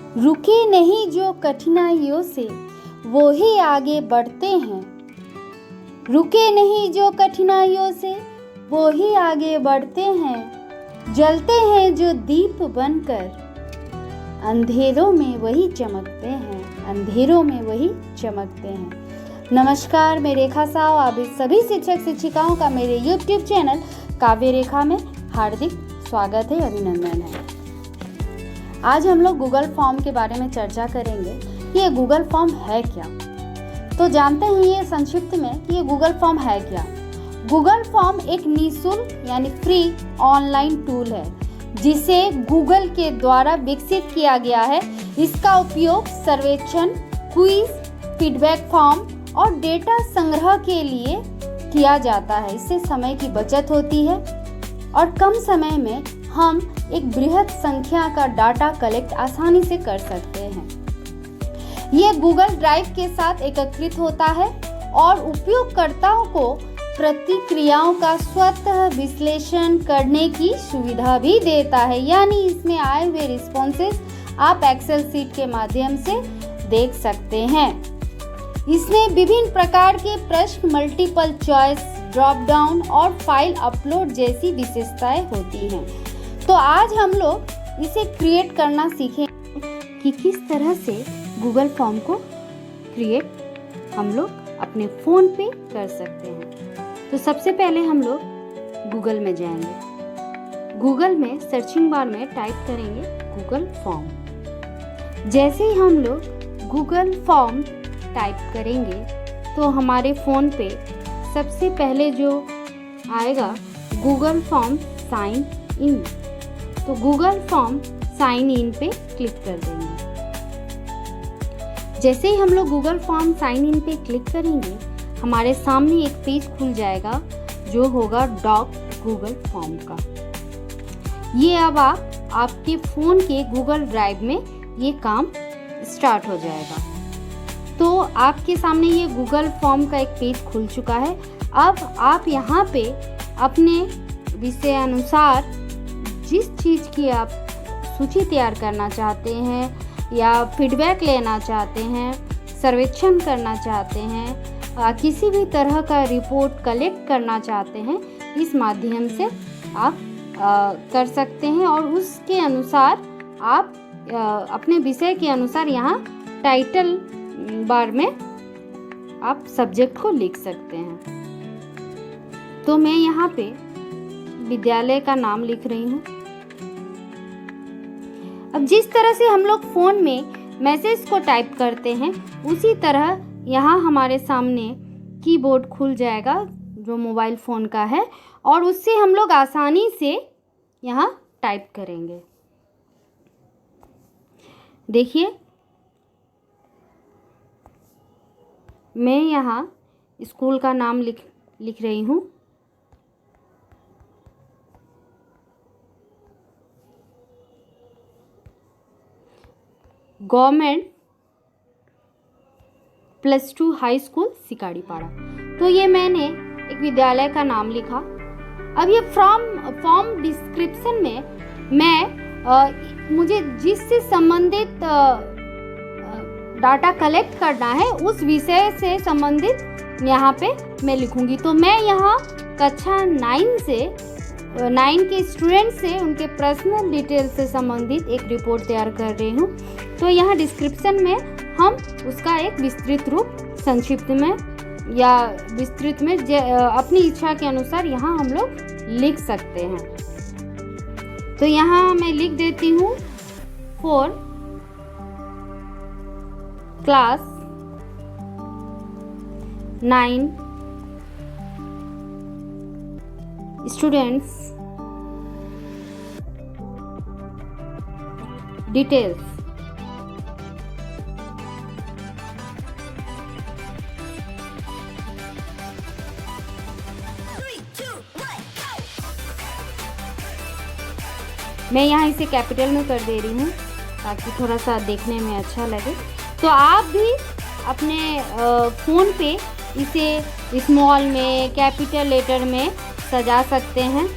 रुके नहीं जो कठिनाइयों से वो ही आगे बढ़ते हैं। रुके नहीं जो कठिनाइयों से वो ही आगे बढ़ते हैं। जलते हैं जो दीप बनकर, अंधेरों में वही चमकते हैं। अंधेरों में वही चमकते हैं। नमस्कार, मैं रेखा साव। आप सभी शिक्षक शिक्षिकाओं का मेरे YouTube चैनल काव्य रेखा में हार्दिक स्वागत है, अभिनंदन है। आज हम लोग गूगल फॉर्म के बारे में चर्चा करेंगे। ये गूगल फॉर्म है क्या? तो जानते हैं ये संक्षिप्त में कि ये गूगल फॉर्म है क्या। गूगल फॉर्म एक निःशुल्क यानी फ्री ऑनलाइन टूल है जिसे गूगल के द्वारा विकसित किया गया है। इसका उपयोग सर्वेक्षण, क्विज, फीडबैक फॉर्म और डेटा संग्रह के लिए किया जाता है। इससे समय की बचत होती है और कम समय में हम एक बृहद संख्या का डाटा कलेक्ट आसानी से कर सकते हैं। ये गूगल ड्राइव के साथ एकत्रित होता है और उपयोगकर्ताओं को प्रतिक्रियाओं का स्वतः विश्लेषण करने की सुविधा भी देता है। यानी इसमें आए हुए रिस्पॉन्सेस आप एक्सेल शीट के माध्यम से देख सकते हैं। इसमें विभिन्न प्रकार के प्रश्न, मल्टीपल चॉइस, ड्रॉप डाउन और फाइल अपलोड जैसी विशेषताएं होती हैं। तो आज हम लोग इसे क्रिएट करना सीखें कि किस तरह से गूगल फॉर्म को क्रिएट हम लोग अपने फ़ोन पे कर सकते हैं। तो सबसे पहले हम लोग गूगल में जाएंगे। गूगल में सर्चिंग बार में टाइप करेंगे गूगल फॉर्म। जैसे ही हम लोग गूगल फॉर्म टाइप करेंगे तो हमारे फ़ोन पे सबसे पहले जो आएगा गूगल फॉर्म साइन इन। तो गूगल फॉर्म साइन इन पे क्लिक कर देंगे। जैसे ही हम लोग गूगल फॉर्म साइन इन पे क्लिक करेंगे हमारे सामने एक पेज खुल जाएगा जो होगा डॉक गूगल फॉर्म का। ये अब आपके फ़ोन के गूगल ड्राइव में ये काम स्टार्ट हो जाएगा। तो आपके सामने ये गूगल फॉर्म का एक पेज खुल चुका है। अब आप यहाँ पे अपने विषय अनुसार जिस चीज़ की आप सूची तैयार करना चाहते हैं या फीडबैक लेना चाहते हैं, सर्वेक्षण करना चाहते हैं, किसी भी तरह का रिपोर्ट कलेक्ट करना चाहते हैं, इस माध्यम से आप कर सकते हैं। और उसके अनुसार आप अपने विषय के अनुसार यहाँ टाइटल बार में आप सब्जेक्ट को लिख सकते हैं। तो मैं यहाँ पे विद्यालय का नाम लिख रही हूँ। अब जिस तरह से हम लोग फ़ोन में मैसेज को टाइप करते हैं उसी तरह यहाँ हमारे सामने कीबोर्ड खुल जाएगा जो मोबाइल फ़ोन का है और उससे हम लोग आसानी से यहाँ टाइप करेंगे। देखिए, मैं यहाँ स्कूल का नाम लिख रही हूँ। Government +2 high school Sikadipada. तो ये मैंने एक विद्यालय का नाम लिखा। अब ये फॉर्म डिस्क्रिप्शन में मैं मुझे जिससे संबंधित डाटा कलेक्ट करना है उस विषय से संबंधित यहाँ पे मैं लिखूंगी। तो मैं यहाँ कक्षा 9 के स्टूडेंट से उनके पर्सनल डिटेल से संबंधित एक रिपोर्ट तैयार कर रही हूँ। तो यहाँ डिस्क्रिप्शन में हम उसका एक विस्तृत रूप संक्षिप्त में या विस्तृत में अपनी इच्छा के अनुसार यहाँ हम लोग लिख सकते हैं। तो यहाँ मैं लिख देती हूँ 4 क्लास 9 स्टूडेंट्स डिटेल्स। मैं यहाँ इसे कैपिटल में कर दे रही हूँ ताकि थोड़ा सा देखने में अच्छा लगे। तो आप भी अपने फ़ोन पे इसे स्मॉल में, कैपिटल लेटर में सजा सकते हैं।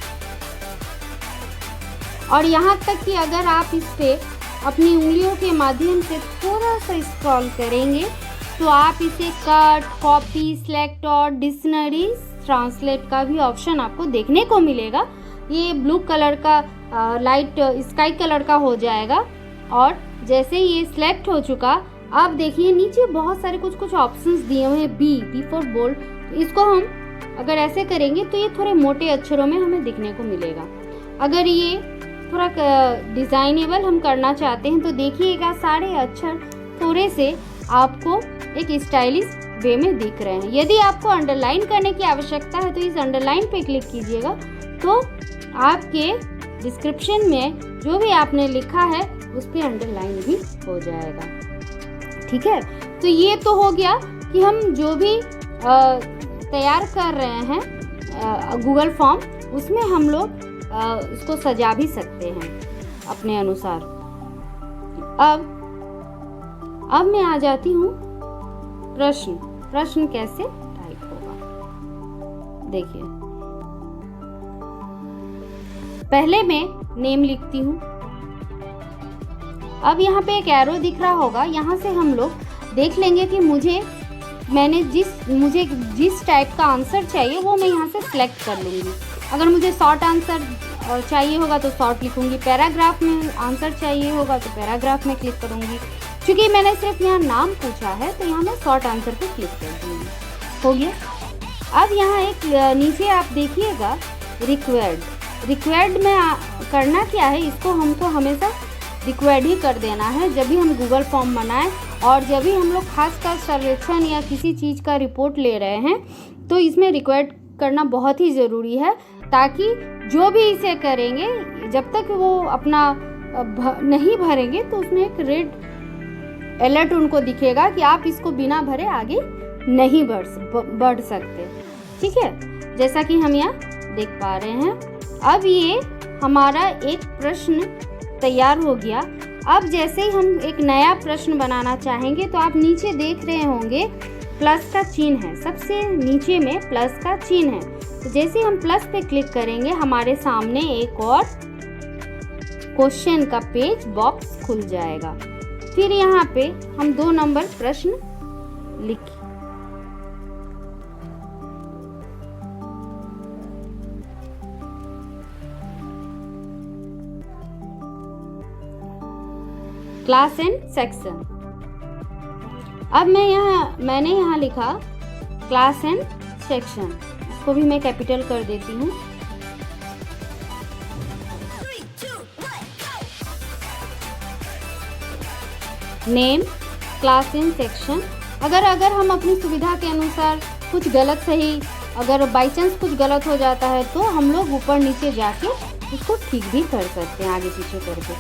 और यहाँ तक कि अगर आप इस पे अपनी उंगलियों के माध्यम से थोड़ा सा स्क्रॉल करेंगे तो आप इसे कट, कॉपी, सिलेक्ट और डिक्शनरी ट्रांसलेट का भी ऑप्शन आपको देखने को मिलेगा। ये ब्लू कलर का लाइट स्काई कलर का हो जाएगा और जैसे ये सिलेक्ट हो चुका, अब देखिए नीचे बहुत सारे कुछ ऑप्शंस दिए हुए हैं। बी फॉर बोल्ड, तो इसको हम अगर ऐसे करेंगे तो ये थोड़े मोटे अक्षरों में हमें दिखने को मिलेगा। अगर ये थोड़ा डिज़ाइनेबल हम करना चाहते हैं तो देखिएगा सारे अक्षर थोड़े से आपको एक स्टाइलिश वे में दिख रहे हैं। यदि आपको अंडरलाइन करने की आवश्यकता है तो इस अंडरलाइन पे क्लिक कीजिएगा, तो आपके डिस्क्रिप्शन में जो भी आपने लिखा है उस पर अंडरलाइन भी हो जाएगा। ठीक है, तो ये तो हो गया कि हम जो भी तैयार कर रहे हैं गूगल फॉर्म, उसमें हम लोग इसको सजा भी सकते हैं अपने अनुसार। अब मैं आ जाती हूँ प्रश्न कैसे टाइप होगा। देखिए, पहले मैं नेम लिखती हूँ। अब यहाँ पे एक एरो दिख रहा होगा, यहाँ से हम लोग देख लेंगे कि मुझे जिस टाइप का आंसर चाहिए वो मैं यहाँ से सिलेक्ट कर लूँगी। अगर मुझे शॉर्ट आंसर चाहिए होगा तो शॉर्ट लिखूँगी, पैराग्राफ में आंसर चाहिए होगा तो पैराग्राफ में क्लिक करूँगी। क्योंकि मैंने सिर्फ यहाँ नाम पूछा है तो यहाँ मैं शॉर्ट आंसर पे क्लिक कर दूँगी। हो गया। अब यहाँ एक नीचे आप देखिएगा रिक्वायर्ड में करना क्या है, इसको हमको हमेशा रिक्वायर्ड ही कर देना है जब भी हम गूगल फॉर्म बनाएं और जब भी हम लोग खासकर सर्वेक्षण या किसी चीज़ का रिपोर्ट ले रहे हैं तो इसमें रिक्वायर्ड करना बहुत ही ज़रूरी है, ताकि जो भी इसे करेंगे जब तक वो अपना नहीं भरेंगे तो उसमें एक रेड अलर्ट उनको दिखेगा कि आप इसको बिना भरे आगे नहीं बढ़ सकते। ठीक है, जैसा कि हम यहाँ देख पा रहे हैं। अब ये हमारा एक प्रश्न तैयार हो गया। अब जैसे ही हम एक नया प्रश्न बनाना चाहेंगे तो आप नीचे देख रहे होंगे प्लस का चिन्ह है, सबसे नीचे में प्लस का चिन्ह है। तो जैसे हम प्लस पे क्लिक करेंगे हमारे सामने एक और क्वेश्चन का पेज बॉक्स खुल जाएगा। फिर यहाँ पे हम 2 नंबर प्रश्न लिखें। Class and section. अब मैंने यहाँ लिखा क्लास एंड सेक्शन, इसको भी मैं कैपिटल कर देती हूँ। Name, class and section. अगर हम अपनी सुविधा के अनुसार कुछ गलत सही, अगर बाई चांस कुछ गलत हो जाता है तो हम लोग ऊपर नीचे जाके उसको ठीक भी कर सकते हैं आगे पीछे करके।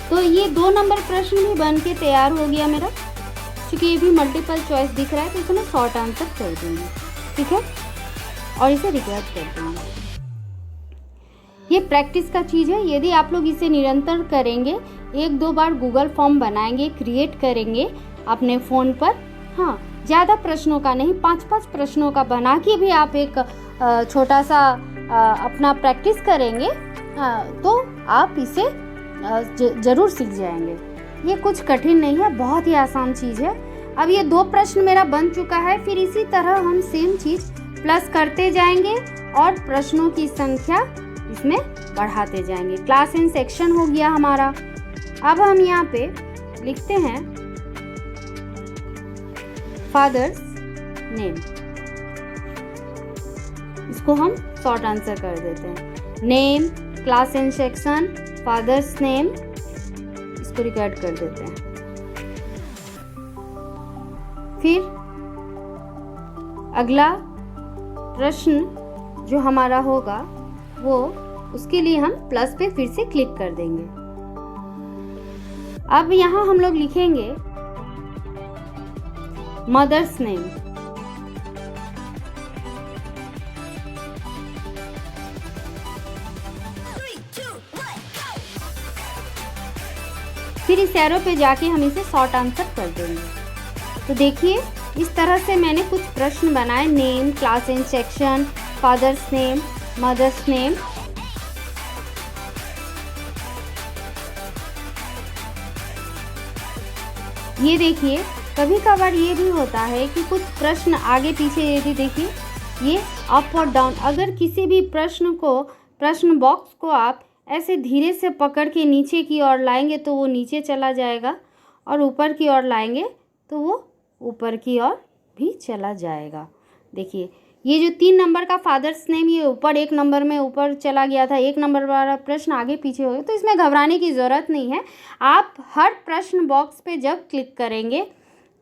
तो ये 2 नंबर प्रश्न भी बन के तैयार हो गया मेरा। क्योंकि ये भी मल्टीपल चॉइस दिख रहा है तो इसे मैं शॉर्ट आंसर कर दूँगी। ठीक है, और इसे रिक्वायर्ड कर दूँगी। ये प्रैक्टिस का चीज़ है। यदि आप लोग इसे निरंतर करेंगे, 1-2 बार गूगल फॉर्म बनाएंगे, क्रिएट करेंगे अपने फ़ोन पर, हाँ ज़्यादा प्रश्नों का नहीं, 5-5 प्रश्नों का बना के भी आप एक छोटा सा अपना प्रैक्टिस करेंगे तो आप इसे ज़रूर सीख जाएंगे। ये कुछ कठिन नहीं है, बहुत ही आसान चीज़ है। अब ये 2 प्रश्न मेरा बन चुका है। फिर इसी तरह हम सेम चीज़ प्लस करते जाएंगे और प्रश्नों की संख्या इसमें बढ़ाते जाएंगे। क्लास एंड सेक्शन हो गया हमारा। अब हम यहाँ पे लिखते हैं फादर्स नेम, इसको हम शॉर्ट आंसर कर देते हैं। Name, class and section, father's name, इसको रिकॉर्ड कर देते हैं। फिर अगला प्रश्न जो हमारा होगा वो, उसके लिए हम प्लस पे फिर से क्लिक कर देंगे। अब यहाँ हम लोग लिखेंगे मदर्स नेम। फिर इस एरो पे जाके हम इसे शॉर्ट आंसर कर देंगे। तो देखिए इस तरह से मैंने कुछ प्रश्न बनाए। Name, class and section, father's name, mother's name. ये देखिए, कभी कभार ये भी होता है कि कुछ प्रश्न आगे पीछे, ये भी देखिए, ये अप और डाउन। अगर किसी भी प्रश्न बॉक्स को आप ऐसे धीरे से पकड़ के नीचे की ओर लाएंगे तो वो नीचे चला जाएगा, और ऊपर की ओर लाएंगे तो वो ऊपर की ओर भी चला जाएगा। देखिए, ये जो 3 नंबर का फादर्स नेम, ये ऊपर 1 नंबर में ऊपर चला गया था, 1 नंबर वाला प्रश्न आगे पीछे हो गया, तो इसमें घबराने की ज़रूरत नहीं है। आप हर प्रश्न बॉक्स पे जब क्लिक करेंगे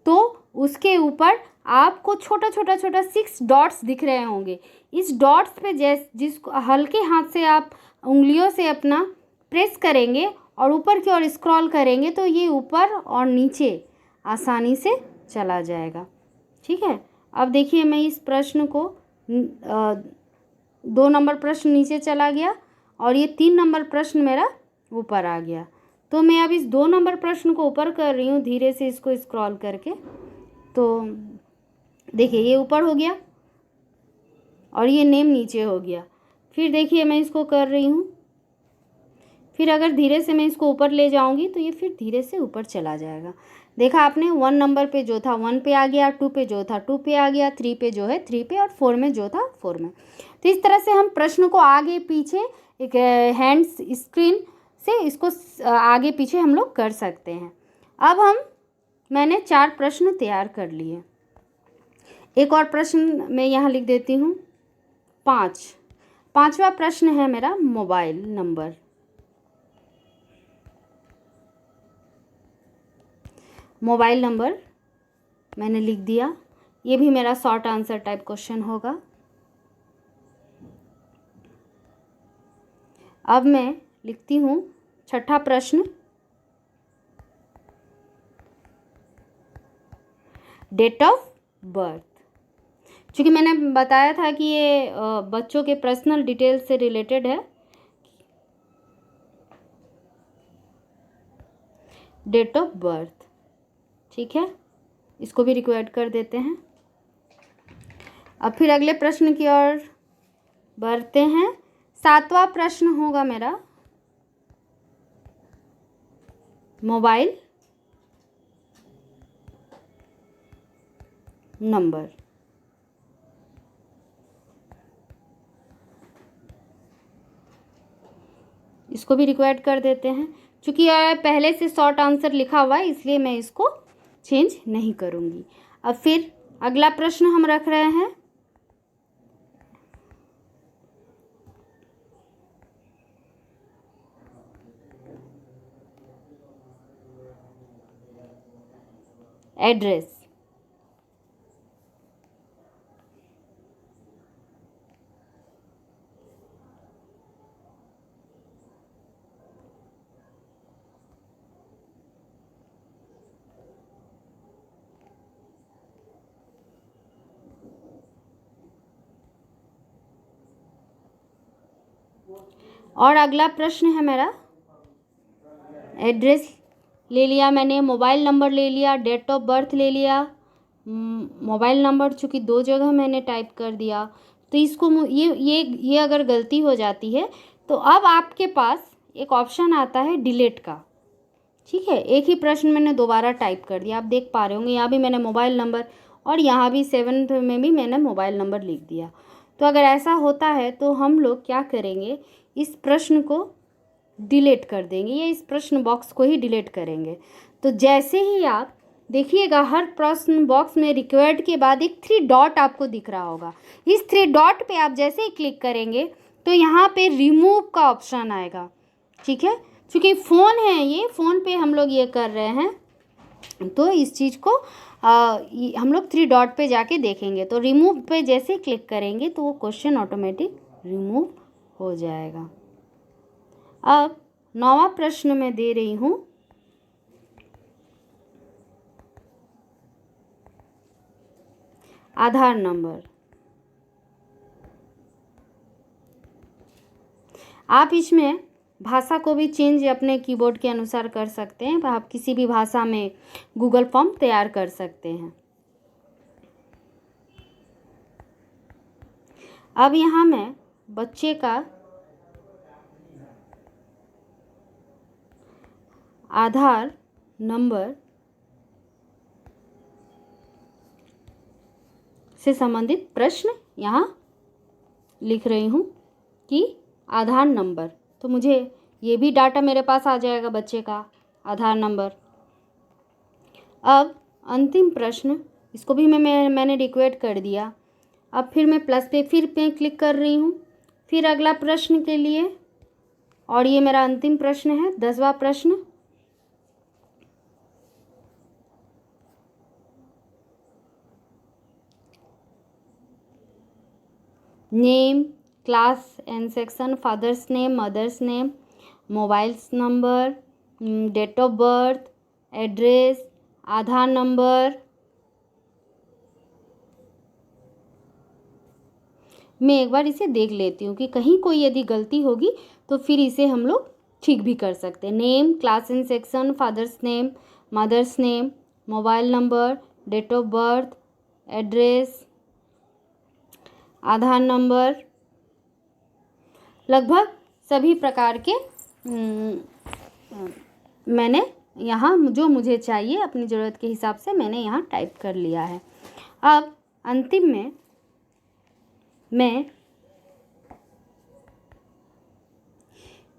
तो उसके ऊपर आपको छोटा छोटा छोटा 6 डॉट्स दिख रहे होंगे। इस डॉट्स पे जिसको हल्के हाथ से आप उंगलियों से अपना प्रेस करेंगे और ऊपर की ओर स्क्रॉल करेंगे तो ये ऊपर और नीचे आसानी से चला जाएगा। ठीक है, अब देखिए, मैं इस प्रश्न को 2 नंबर प्रश्न नीचे चला गया और ये 3 नंबर प्रश्न मेरा ऊपर आ गया। तो मैं अब इस 2 नंबर प्रश्न को ऊपर कर रही हूँ धीरे से इसको स्क्रॉल करके। तो देखिए, ये ऊपर हो गया और ये नेम नीचे हो गया। फिर देखिए, मैं इसको कर रही हूँ, फिर अगर धीरे से मैं इसको ऊपर ले जाऊँगी तो ये फिर धीरे से ऊपर चला जाएगा। देखा आपने, 1 नंबर पे जो था 1 पे आ गया, 2 पे जो था 2 पे आ गया, 3 पे जो है 3 पे, और 4 में जो था 4 में। तो इस तरह से हम प्रश्न को आगे पीछे एक हैंड्स स्क्रीन से इसको आगे पीछे हम लोग कर सकते हैं। अब मैंने 4 प्रश्न तैयार कर लिए। एक और प्रश्न मैं यहाँ लिख देती हूँ 5वां प्रश्न है मेरा मोबाइल नंबर। मोबाइल नंबर मैंने लिख दिया। ये भी मेरा शॉर्ट आंसर टाइप क्वेश्चन होगा। अब मैं लिखती हूँ 6ठा प्रश्न, डेट ऑफ बर्थ। चूँकि मैंने बताया था कि ये बच्चों के पर्सनल डिटेल से रिलेटेड है। डेट ऑफ बर्थ, ठीक है, इसको भी रिक्वायर्ड कर देते हैं। अब फिर अगले प्रश्न की ओर बढ़ते हैं। 7वां प्रश्न होगा मेरा मोबाइल नंबर। इसको भी रिक्वायर्ड कर देते हैं। चूँकि पहले से शॉर्ट आंसर लिखा हुआ है इसलिए मैं इसको चेंज नहीं करूँगी। अब फिर अगला प्रश्न हम रख रहे हैं एड्रेस। और अगला प्रश्न है मेरा एड्रेस ले लिया मैंने, मोबाइल नंबर ले लिया, डेट ऑफ बर्थ ले लिया। मोबाइल नंबर चूँकि 2 जगह मैंने टाइप कर दिया तो इसको ये अगर गलती हो जाती है तो अब आपके पास एक ऑप्शन आता है डिलीट का। ठीक है, एक ही प्रश्न मैंने दोबारा टाइप कर दिया, आप देख पा रहे होंगे यहाँ भी मैंने मोबाइल नंबर और यहाँ भी 7th में भी मैंने मोबाइल नंबर लिख दिया। तो अगर ऐसा होता है तो हम लोग क्या करेंगे, इस प्रश्न को डिलीट कर देंगे या इस प्रश्न बॉक्स को ही डिलीट करेंगे। तो जैसे ही आप देखिएगा हर प्रश्न बॉक्स में रिक्वायर्ड के बाद एक 3 डॉट आपको दिख रहा होगा। इस 3 डॉट पे आप जैसे ही क्लिक करेंगे तो यहाँ पे रिमूव का ऑप्शन आएगा। ठीक है, चूँकि फ़ोन है, ये फ़ोन पे हम लोग ये कर रहे हैं तो इस चीज़ को हम लोग 3 डॉट पे जाके देखेंगे। तो रिमूव पे जैसे ही क्लिक करेंगे तो वो क्वेश्चन ऑटोमेटिक रिमूव हो जाएगा। अब 9वां प्रश्न मैं दे रही हूँ आधार नंबर। आप इसमें भाषा को भी चेंज अपने कीबोर्ड के अनुसार कर सकते हैं। आप किसी भी भाषा में गूगल फॉर्म तैयार कर सकते हैं। अब यहाँ मैं बच्चे का आधार नंबर से संबंधित प्रश्न यहाँ लिख रही हूँ कि आधार नंबर, तो मुझे ये भी डाटा मेरे पास आ जाएगा बच्चे का आधार नंबर। अब अंतिम प्रश्न, इसको भी मैंने रिक्वेस्ट कर दिया। अब फिर मैं प्लस पे फिर पे क्लिक कर रही हूँ, फिर अगला प्रश्न के लिए, और ये मेरा अंतिम प्रश्न है, 10वां प्रश्न। Name, class and section, father's name, mother's name, mobiles number, date of birth, address, Aadhaar number. मैं एक बार इसे देख लेती हूँ कि कहीं कोई यदि गलती होगी तो फिर इसे हम लोग ठीक भी कर सकते हैं। Name, class and section, father's name, mother's name, mobile number, date of birth, address, Aadhaar number, लगभग सभी प्रकार के मैंने यहाँ जो मुझे चाहिए अपनी ज़रूरत के हिसाब से मैंने यहाँ टाइप कर लिया है। अब अंतिम में मैं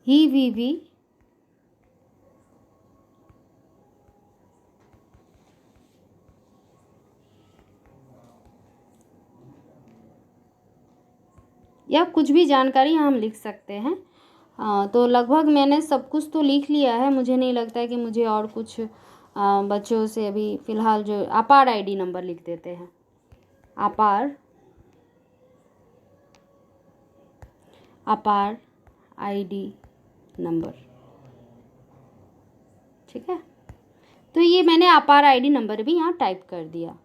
EVV या कुछ भी जानकारी हम लिख सकते हैं। तो लगभग मैंने सब कुछ तो लिख लिया है। मुझे नहीं लगता है कि मुझे और कुछ बच्चों से अभी फ़िलहाल जो अपार ID नंबर लिख देते हैं, अपार ID नंबर, ठीक है। तो ये मैंने अपार ID नंबर भी यहाँ टाइप कर दिया।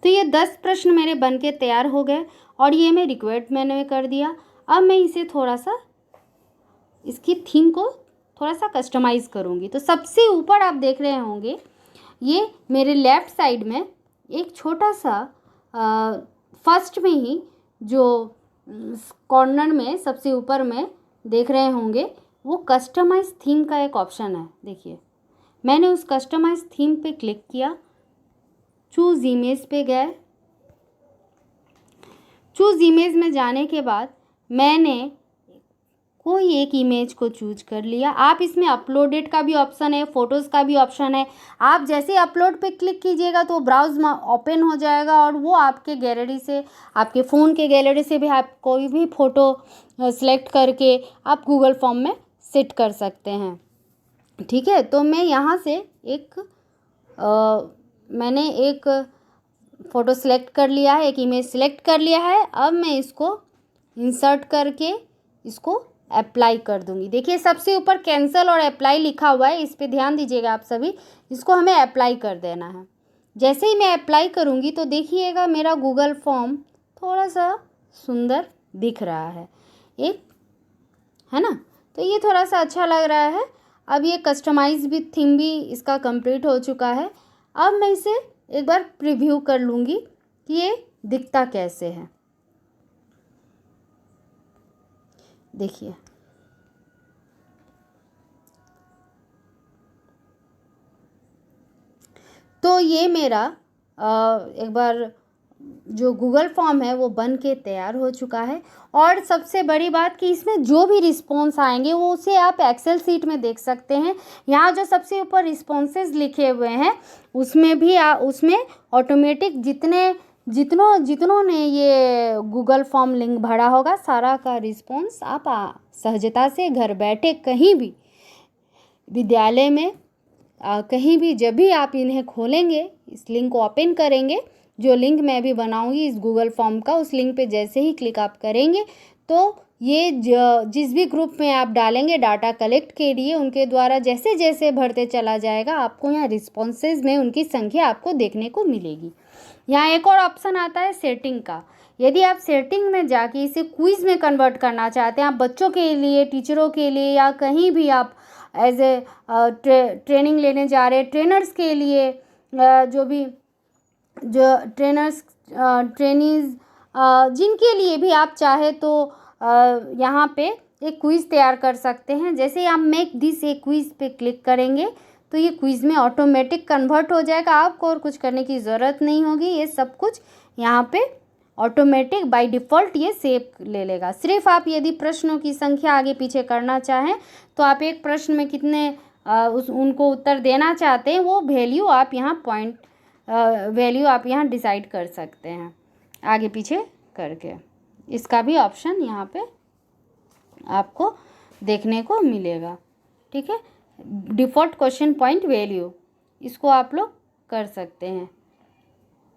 तो ये 10 प्रश्न मेरे बन के तैयार हो गए और ये मैं रिक्वेस्ट मैंने कर दिया। अब मैं इसे थोड़ा सा, इसकी थीम को थोड़ा सा कस्टमाइज़ करूँगी। तो सबसे ऊपर आप देख रहे होंगे, ये मेरे लेफ़्ट साइड में एक छोटा सा फर्स्ट में ही जो कॉर्नर में सबसे ऊपर में देख रहे होंगे, वो कस्टमाइज़ थीम का एक ऑप्शन है। देखिए, मैंने उस कस्टमाइज़ थीम पे क्लिक किया, चूज़ इमेज पे गए। चूज़ इमेज में जाने के बाद मैंने कोई एक इमेज को चूज कर लिया। आप इसमें अपलोडेड का भी ऑप्शन है, फ़ोटोज़ का भी ऑप्शन है। आप जैसे अपलोड पे क्लिक कीजिएगा तो ब्राउज ओपन हो जाएगा और वो आपके गैलरी से, आपके फ़ोन के गैलरी से भी आप कोई भी फ़ोटो सेलेक्ट करके आप गूगल फॉर्म में सेट कर सकते हैं, ठीक है। तो मैं यहाँ से मैंने एक फ़ोटो सेलेक्ट कर लिया है, एक इमेज सेलेक्ट कर लिया है। अब मैं इसको इंसर्ट करके इसको अप्लाई कर दूंगी। देखिए, सबसे ऊपर कैंसिल और अप्लाई लिखा हुआ है, इस पे ध्यान दीजिएगा आप सभी। इसको हमें अप्लाई कर देना है। जैसे ही मैं अप्लाई करूंगी तो देखिएगा मेरा गूगल फॉर्म थोड़ा सा सुंदर दिख रहा है, एक है ना। तो ये थोड़ा सा अच्छा लग रहा है। अब ये कस्टमाइज भी थीम भी इसका कंप्लीट हो चुका है। अब मैं इसे एक बार प्रीव्यू कर लूँगी कि ये दिखता कैसे है। देखिए, तो ये मेरा एक बार जो गूगल फॉर्म है वो बन के तैयार हो चुका है। और सबसे बड़ी बात कि इसमें जो भी रिस्पॉन्स आएंगे वो उसे आप एक्सेल सीट में देख सकते हैं। यहाँ जो सबसे ऊपर रिस्पॉन्सेज लिखे हुए हैं उसमें भी उसमें ऑटोमेटिक जितनों ने ये गूगल फॉर्म लिंक भरा होगा, सारा का रिस्पॉन्स आप सहजता से घर बैठे कहीं भी विद्यालय में कहीं भी जब भी आप इन्हें खोलेंगे, इस लिंक को ओपन करेंगे, जो लिंक मैं भी बनाऊंगी इस गूगल फॉर्म का, उस लिंक पे जैसे ही क्लिक आप करेंगे तो ये जिस भी ग्रुप में आप डालेंगे डाटा कलेक्ट के लिए, उनके द्वारा जैसे जैसे भरते चला जाएगा आपको यहाँ रिस्पॉन्सेज में उनकी संख्या आपको देखने को मिलेगी। यहाँ एक और ऑप्शन आता है सेटिंग का। यदि आप सेटिंग में जाके इसे क्विज़ में कन्वर्ट करना चाहते हैं, आप बच्चों के लिए, टीचरों के लिए या कहीं भी आप एज ए ट्रेनिंग लेने जा रहे हैं, ट्रेनर्स के लिए, जो ट्रेनर्स ट्रेनीज़ जिनके लिए भी आप चाहे तो यहाँ पे एक क्विज़ तैयार कर सकते हैं। जैसे ही आप मेक दिस ए क्विज़ पे क्लिक करेंगे तो ये क्विज़ में ऑटोमेटिक कन्वर्ट हो जाएगा, आपको और कुछ करने की ज़रूरत नहीं होगी। ये सब कुछ यहाँ पे ऑटोमेटिक बाय डिफ़ॉल्ट ये सेव ले लेगा। सिर्फ आप यदि प्रश्नों की संख्या आगे पीछे करना चाहें तो आप एक प्रश्न में कितने उनको उत्तर देना चाहते हैं वो वैल्यू आप यहाँ डिसाइड कर सकते हैं आगे पीछे करके। इसका भी ऑप्शन यहाँ पे आपको देखने को मिलेगा। ठीक है, डिफ़ॉल्ट क्वेश्चन पॉइंट वैल्यू, इसको आप लोग कर सकते हैं।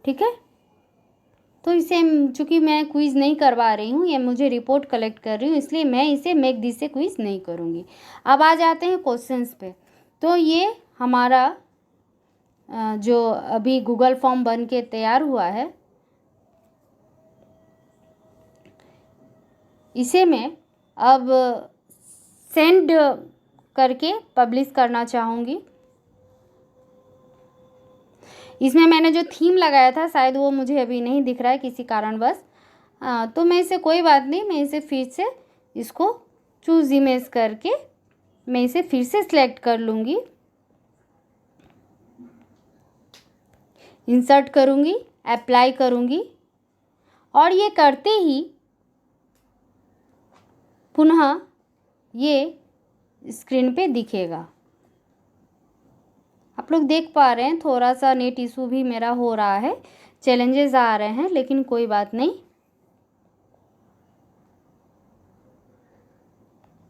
ठीक है, तो इसे चूँकि मैं क्विज़ नहीं करवा रही हूँ, ये मुझे रिपोर्ट कलेक्ट कर रही हूँ, इसलिए मैं इसे मेक दिस से क्विज़ नहीं करूँगी। अब आ जाते हैं क्वेश्चंस पे। तो ये हमारा जो अभी गूगल फॉर्म बन के तैयार हुआ है, इसे मैं अब सेंड करके पब्लिश करना चाहूँगी। इसमें मैंने जो थीम लगाया था शायद वो मुझे अभी नहीं दिख रहा है किसी कारणवश, तो मैं इसे कोई बात नहीं, मैं इसे फिर से इसको चूज़ इमेज करके मैं इसे फिर से सिलेक्ट कर लूँगी, इंसर्ट करूँगी, अप्लाई करूँगी और ये करते ही पुनः ये स्क्रीन पे दिखेगा। आप लोग देख पा रहे हैं थोड़ा सा नेट इशू भी मेरा हो रहा है, चैलेंजेस आ रहे हैं, लेकिन कोई बात नहीं,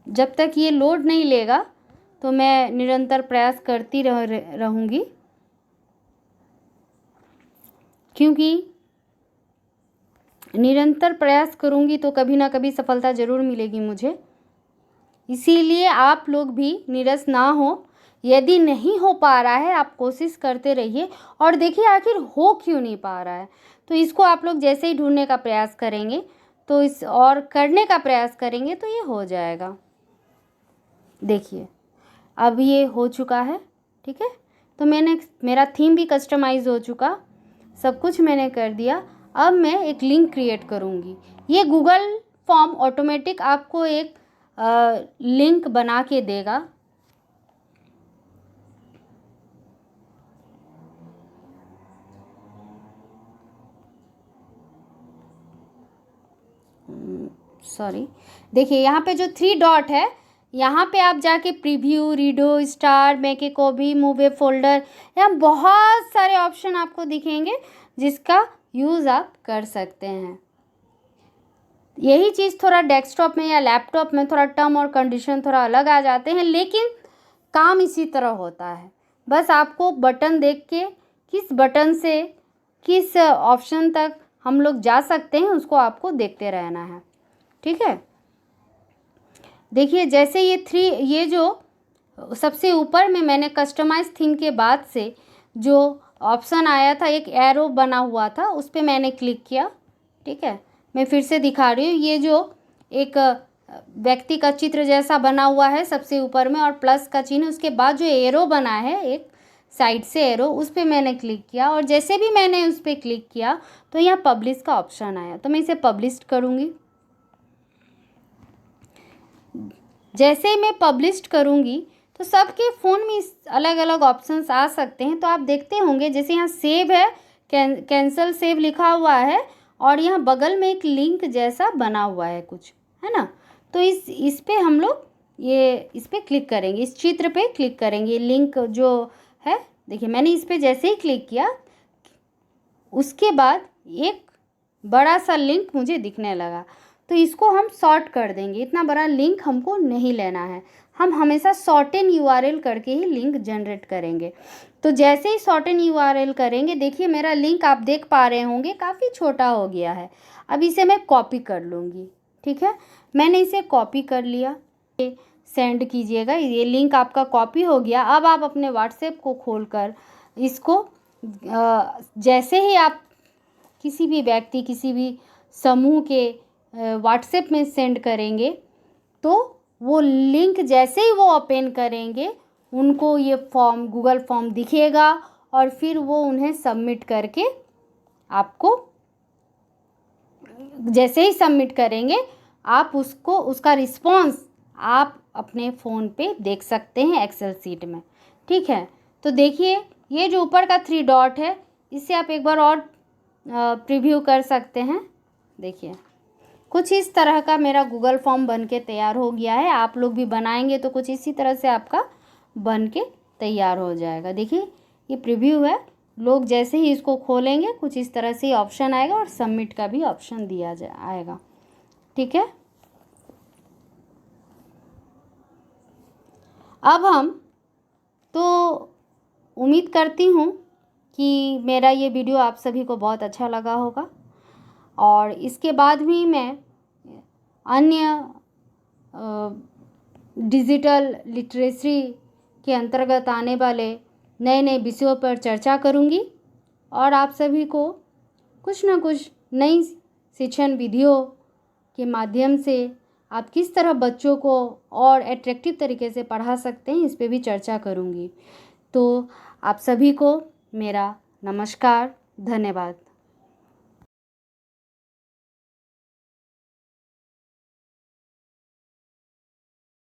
जब तक ये लोड नहीं लेगा तो मैं निरंतर प्रयास करती रहूँगी, क्योंकि निरंतर प्रयास करूँगी तो कभी ना कभी सफलता ज़रूर मिलेगी मुझे। इसीलिए आप लोग भी निराश ना हो, यदि नहीं हो पा रहा है आप कोशिश करते रहिए और देखिए आखिर हो क्यों नहीं पा रहा है। तो इसको आप लोग जैसे ही ढूंढने का प्रयास करेंगे तो इस और करने का प्रयास करेंगे तो ये हो जाएगा। देखिए अब ये हो चुका है। ठीक है, तो मेरा थीम भी कस्टमाइज़ हो चुका, सब कुछ मैंने कर दिया। अब मैं एक लिंक क्रिएट करूँगी। ये गूगल फॉर्म ऑटोमेटिक आपको एक लिंक बना के देगा। सॉरी, देखिए यहाँ पे जो 3 डॉट है, यहाँ पे आप जाके preview, redo, start, make a copy, move A folder, यहाँ बहुत सारे ऑप्शन आपको दिखेंगे जिसका यूज़ आप कर सकते हैं। यही चीज़ थोड़ा डेस्कटॉप में या लैपटॉप में थोड़ा टर्म और कंडीशन थोड़ा अलग आ जाते हैं, लेकिन काम इसी तरह होता है। बस आपको बटन देख के किस बटन से किस ऑप्शन तक हम लोग जा सकते हैं उसको आपको देखते रहना है। ठीक है, देखिए जैसे ये जो सबसे ऊपर में मैंने कस्टमाइज थीम के बाद से जो ऑप्शन आया था, एक एरो बना हुआ था, उस पर मैंने क्लिक किया। ठीक है, मैं फिर से दिखा रही हूँ। ये जो एक व्यक्ति का चित्र जैसा बना हुआ है सबसे ऊपर में और प्लस का चिन्ह, उसके बाद जो एरो बना है एक साइड से एरो, उस पर मैंने क्लिक किया और जैसे भी मैंने उस पर क्लिक किया तो यहाँ पब्लिश का ऑप्शन आया, तो मैं इसे पब्लिश करूँगी। जैसे ही मैं पब्लिश करूँगी तो सबके फ़ोन में अलग अलग ऑप्शंस आ सकते हैं। तो आप देखते होंगे जैसे यहाँ सेव है, कैंसल सेव लिखा हुआ है और यहाँ बगल में एक लिंक जैसा बना हुआ है कुछ, है ना। तो इस पे हम लोग इस पे क्लिक करेंगे, इस चित्र पे क्लिक करेंगे। लिंक जो है देखिए, मैंने इस पे जैसे ही क्लिक किया उसके बाद एक बड़ा सा लिंक मुझे दिखने लगा, तो इसको हम शॉर्ट कर देंगे। इतना बड़ा लिंक हमको नहीं लेना है, हम हमेशा शॉर्ट एन यूआरएल करके ही लिंक जनरेट करेंगे। तो जैसे ही शॉर्ट एन यूआरएल करेंगे, देखिए मेरा लिंक आप देख पा रहे होंगे काफ़ी छोटा हो गया है। अब इसे मैं कॉपी कर लूँगी। ठीक है, मैंने इसे कॉपी कर लिया, सेंड कीजिएगा। ये लिंक आपका कॉपी हो गया। अब आप अपने व्हाट्सएप को खोलकर इसको जैसे ही आप किसी भी व्यक्ति, किसी भी समूह के व्हाट्सएप में सेंड करेंगे तो वो लिंक जैसे ही वो ओपन करेंगे उनको ये फॉर्म, गूगल फॉर्म दिखेगा और फिर वो उन्हें सबमिट करके आपको, जैसे ही सबमिट करेंगे आप उसका रिस्पॉन्स आप अपने फ़ोन पे देख सकते हैं एक्सेल सीट में। ठीक है, तो देखिए ये जो ऊपर का 3 डॉट है इससे आप एक बार और प्रीव्यू कर सकते हैं। देखिए कुछ इस तरह का मेरा गूगल फॉर्म बन के तैयार हो गया है। आप लोग भी बनाएंगे तो कुछ इसी तरह से आपका बन के तैयार हो जाएगा। देखिए ये प्रीव्यू है, लोग जैसे ही इसको खोलेंगे कुछ इस तरह से ऑप्शन आएगा और सबमिट का भी ऑप्शन दिया आएगा। ठीक है, अब हम तो उम्मीद करती हूँ कि मेरा ये वीडियो आप सभी को बहुत अच्छा लगा होगा और इसके बाद भी मैं अन्य डिजिटल लिटरेसी के अंतर्गत आने वाले नए नए विषयों पर चर्चा करूँगी और आप सभी को कुछ ना कुछ नई शिक्षण विधियों के माध्यम से आप किस तरह बच्चों को और एट्रैक्टिव तरीके से पढ़ा सकते हैं इस पे भी चर्चा करूँगी। तो आप सभी को मेरा नमस्कार, धन्यवाद।